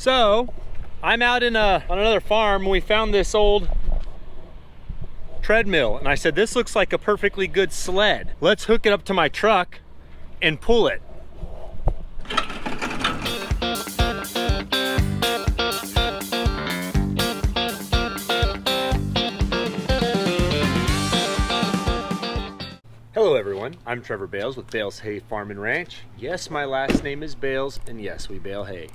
So I'm out on another farm. We found this old treadmill and I said, this looks like a perfectly good sled. Let's hook it up to my truck and pull it. Hello everyone, I'm Trevor Bales with Bales Hay Farm and Ranch. Yes, my last name is Bales, and yes, we bale hay.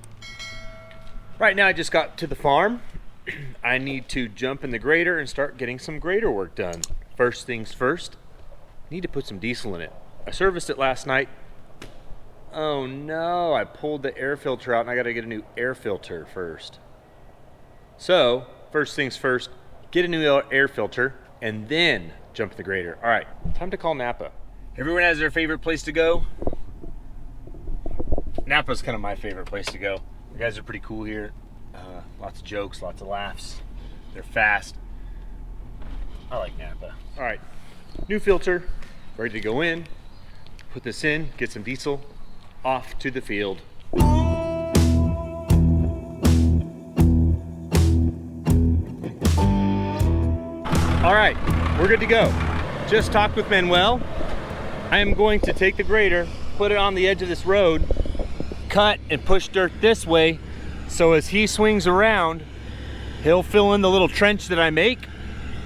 Right now I just got to the farm. I need to jump in the grader and start getting some grader work done. First things first, need to put some diesel in it. I serviced it last night. Oh no, I pulled the air filter out and I gotta get a new air filter first. So, first things first, get a new air filter and then jump in the grader. All right, time to call NAPA. Everyone has their favorite place to go. NAPA's kind of my favorite place to go. The guys are pretty cool here. Lots of jokes, lots of laughs. They're fast. I like NAPA. All right, new filter, ready to go in. Put this in, get some diesel, off to the field. All right, we're good to go. Just talked with Manuel. I am going to take the grader, put it on the edge of this road, cut and push dirt this way, so as he swings around, he'll fill in the little trench that I make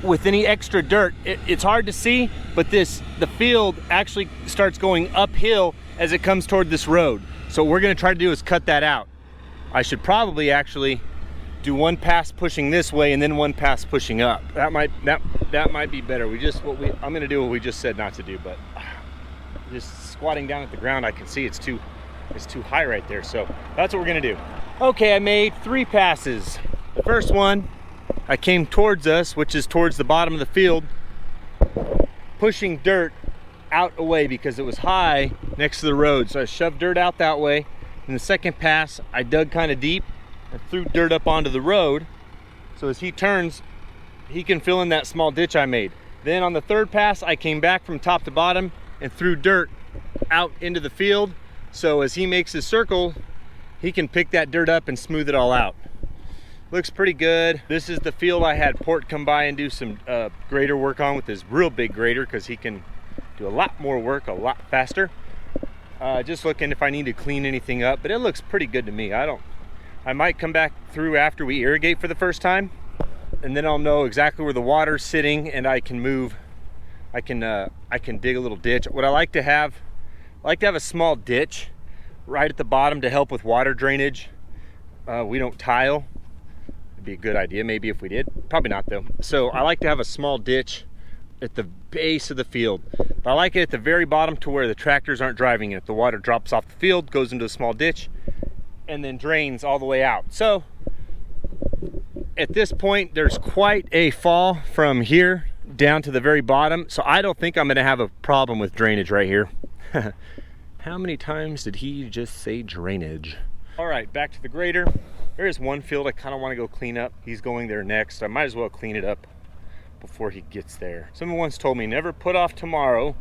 with any extra dirt. It's hard to see, but the field actually starts going uphill as it comes toward this road. So what we're gonna try to do is cut that out. I should probably actually do one pass pushing this way and then one pass pushing up. That might be better. I'm gonna do what we just said not to do, but just squatting down at the ground, I can see it's too high right there. So that's what we're gonna do. Okay, I made 3 passes. The first one, I came towards us, which is towards the bottom of the field, pushing dirt out away because it was high next to the road. So I shoved dirt out that way. In the second pass, I dug kind of deep and threw dirt up onto the road. So as he turns, he can fill in that small ditch I made. Then on the third pass, I came back from top to bottom and threw dirt out into the field. So as he makes his circle, he can pick that dirt up and smooth it all out. Looks pretty good. This is the field I had Port come by and do some grader work on with his real big grader, because he can do a lot more work a lot faster. Just looking if I need to clean anything up, but it looks pretty good to me. I might come back through after we irrigate for the first time, and then I'll know exactly where the water's sitting and I can move. I can dig a little ditch. What I like to have a small ditch right at the bottom to help with water drainage. We don't tile. It'd be a good idea maybe if we did. Probably not though. So I like to have a small ditch at the base of the field. But I like it at the very bottom to where the tractors aren't driving it. The water drops off the field, goes into a small ditch, and then drains all the way out. So at this point, there's quite a fall from here down to the very bottom. So I don't think I'm gonna have a problem with drainage right here. How many times did he just say drainage? All right, back to the grader. There is one field I kind of want to go clean up. He's going there next. I might as well clean it up before he gets there. Someone once told me, never put off tomorrow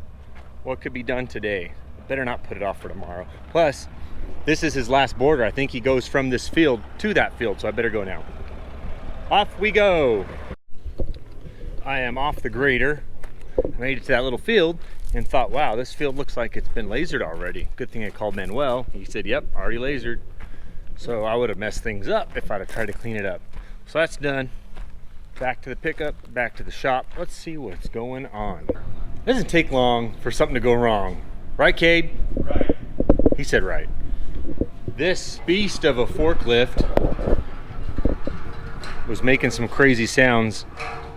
what could be done today. Better not put it off for tomorrow. Plus, this is his last border. I think he goes from this field to that field, so I better go now. Off we go. I am off the grader. I made it to that little field and thought, wow, this field looks like it's been lasered already. Good thing I called Manuel. He said, yep, already lasered. So I would have messed things up if I'd have tried to clean it up. So that's done. Back to the pickup, back to the shop. Let's see what's going on. It doesn't take long for something to go wrong. Right, Cade? Right. He said right. This beast of a forklift was making some crazy sounds.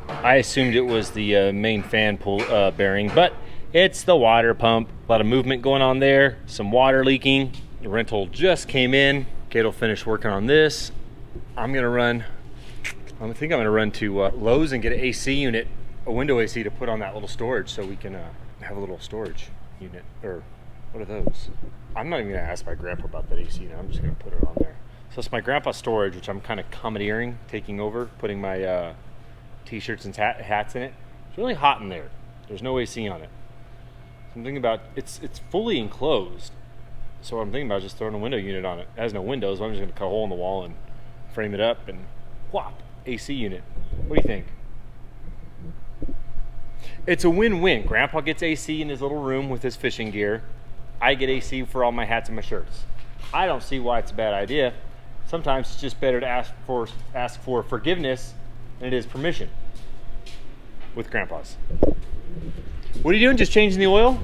I assumed it was the main fan pull bearing, but it's the water pump. A lot of movement going on there, some water leaking. The rental just came in. Cade will finish working on this. I think I'm gonna run to Lowe's and get an AC unit, a window AC to put on that little storage so we can have a little storage unit. Or what are those? I'm not even gonna ask my grandpa about that AC unit. I'm just gonna put it on there. So it's my grandpa's storage, which I'm kind of commandeering, taking over, putting my t-shirts and hats in it. It's really hot in there. There's no AC on it. So I'm thinking about, it's fully enclosed. So what I'm thinking about is just throwing a window unit on it. It has no windows, so I'm just gonna cut a hole in the wall and frame it up, and whop, AC unit. What do you think? It's a win-win. Grandpa gets AC in his little room with his fishing gear. I get AC for all my hats and my shirts. I don't see why it's a bad idea. Sometimes it's just better to ask for forgiveness than it is permission with grandpas. What are you doing? Just changing the oil?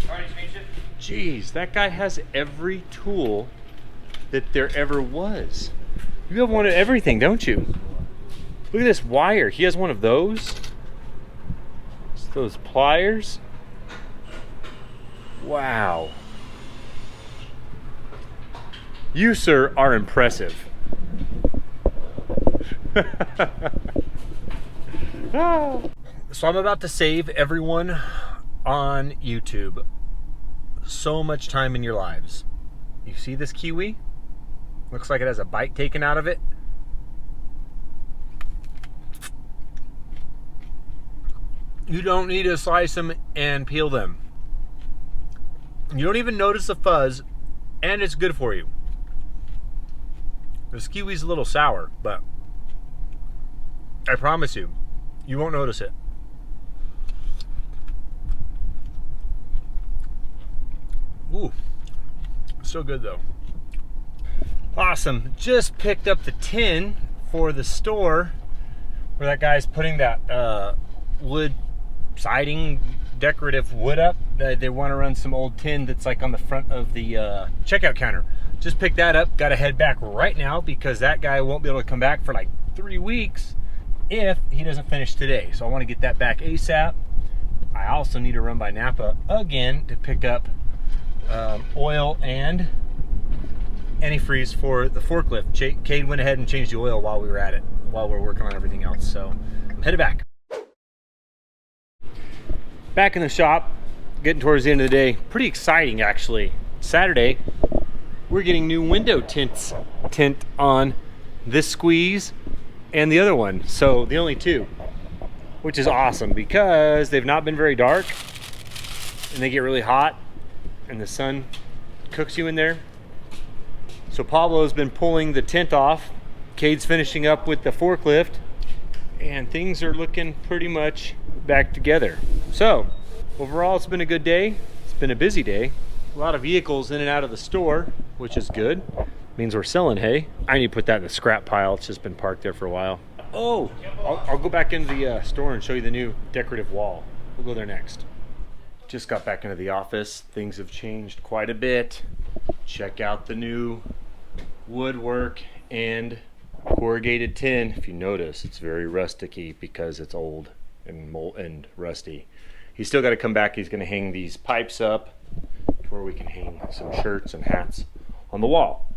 Already changed it. Jeez, that guy has every tool that there ever was. You have one of everything, don't you? Look at this wire. He has one of those. It's those pliers. Wow. You, sir, are impressive. So I'm about to save everyone on YouTube so much time in your lives. You see this kiwi? Looks like it has a bite taken out of it. You don't need to slice them and peel them. You don't even notice the fuzz, and it's good for you. This kiwi's a little sour, but I promise you, you won't notice it. Ooh, so good though. Awesome. Just picked up the tin for the store where that guy's putting that wood siding, decorative wood up. They want to run some old tin that's like on the front of the checkout counter. Just picked that up. Got to head back right now because that guy won't be able to come back for like 3 weeks if he doesn't finish today. So I want to get that back ASAP. I also need to run by NAPA again to pick up oil and antifreeze for the forklift. Cade went ahead and changed the oil while we were at it, while we're working on everything else. So I'm headed back. Back in the shop, getting towards the end of the day. Pretty exciting actually. Saturday, we're getting new window tint on this squeeze and the other one. So the only two, which is awesome because they've not been very dark and they get really hot and the sun cooks you in there. So Pablo's been pulling the tint off. Cade's finishing up with the forklift and things are looking pretty much back together. So overall, it's been a good day. It's been a busy day. A lot of vehicles in and out of the store, which is good. Means we're selling hay. I need to put that in the scrap pile. It's just been parked there for a while. Oh, I'll go back into the store and show you the new decorative wall. We'll go there next. Just got back into the office. Things have changed quite a bit. Check out the new woodwork and corrugated tin. If you notice, it's very rustic-y because it's old and rusty. He's still got to come back. He's going to hang these pipes up to where we can hang some shirts and hats on the wall.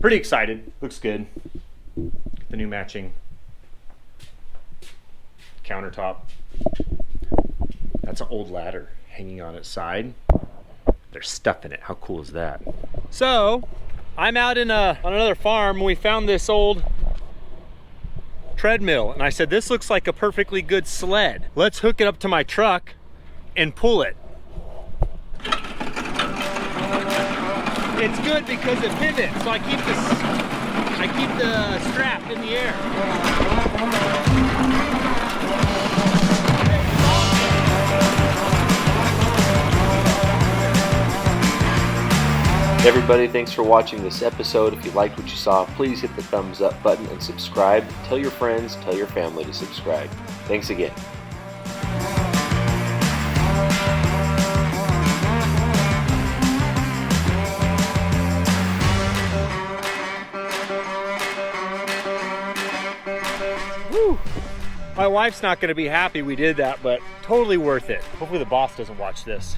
Pretty excited. Looks good. The new matching countertop. That's an old ladder hanging on its side. There's stuff in it. How cool is that? So I'm out on another farm. We found this old treadmill and I said, this looks like a perfectly good sled. Let's hook it up to my truck and pull it. It's good because it pivots, so I keep the strap in the air. Everybody, thanks for watching this episode. If you liked what you saw, please hit the thumbs up button and subscribe. Tell your friends, tell your family to subscribe. Thanks again. Woo! My wife's not going to be happy we did that, but totally worth it. Hopefully the boss doesn't watch this.